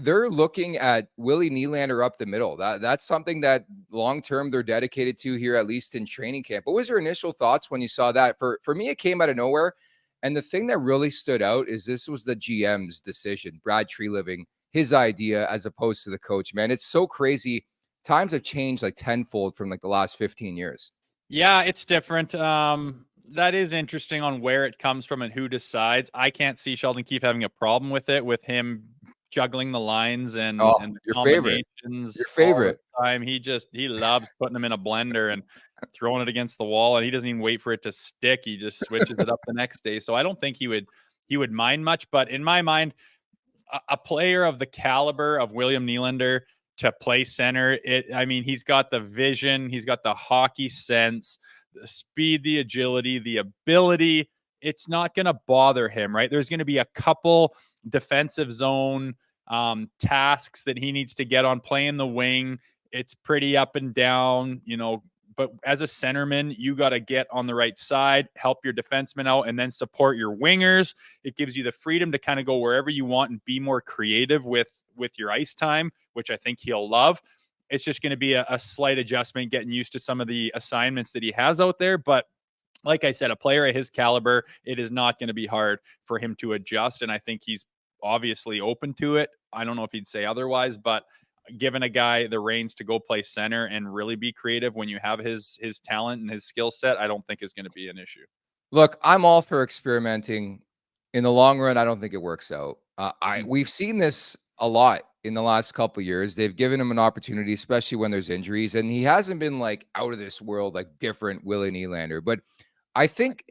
they're looking at Willie Nylander up the middle. That's something that long term they're dedicated to here, at least in training camp. What was your initial thoughts when you saw that? For me, it came out of nowhere. And the thing that really stood out is this was the GM's decision, Brad Treliving, his idea as opposed to the coach. Man, it's so crazy. Times have changed like tenfold from like the last 15 years. Yeah, it's different. That is interesting on where it comes from and who decides. I can't see Sheldon Keefe having a problem with it, with him juggling the lines and Oh, the your favorite. Your combinations all the favorite. time. He loves putting them in a blender and throwing it against the wall, and he doesn't even wait for it to stick. He just switches it up the next day. So I don't think he would mind much. But in my mind, a player of the caliber of William Nylander to play center, he's got the vision, he's got the hockey sense, the speed, the agility, the ability. It's not going to bother him, right? There's going to be a couple defensive zone tasks that he needs to get on, playing the wing. It's pretty up and down, but as a centerman, you got to get on the right side, help your defenseman out, and then support your wingers. It gives you the freedom to kind of go wherever you want and be more creative with your ice time, which I think he'll love. It's just going to be a slight adjustment, getting used to some of the assignments that he has out there. But like I said, a player at his caliber, it is not going to be hard for him to adjust. And I think he's obviously open to it. I don't know if he'd say otherwise, but giving a guy the reins to go play center and really be creative when you have his talent and his skill set, I don't think is going to be an issue. Look, I'm all for experimenting. In the long run, I don't think it works out. We've seen this a lot in the last couple of years. They've given him an opportunity, especially when there's injuries, and he hasn't been like out of this world, like different Willie Nylander. But I think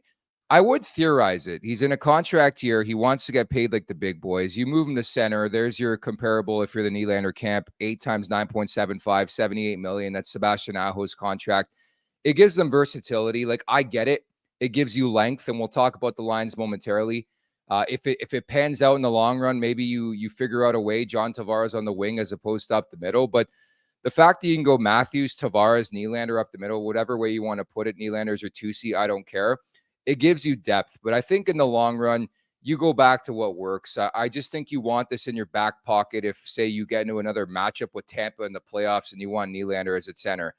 I would theorize it. He's in a contract year. He wants to get paid like the big boys. You move him to center. There's your comparable if you're the Nylander camp, 8 times 9.75, 78 million. That's Sebastian Aho's contract. It gives them versatility. Like, I get it. It gives you length, and we'll talk about the lines momentarily. If it pans out in the long run, maybe you figure out a way, John Tavares on the wing as opposed to up the middle. But the fact that you can go Matthews, Tavares, Nylander up the middle, whatever way you want to put it, Nylander's or Tusi, I don't care. It gives you depth. But I think in the long run, you go back to what works. I just think you want this in your back pocket if, say, you get into another matchup with Tampa in the playoffs and you want Nylander as a center.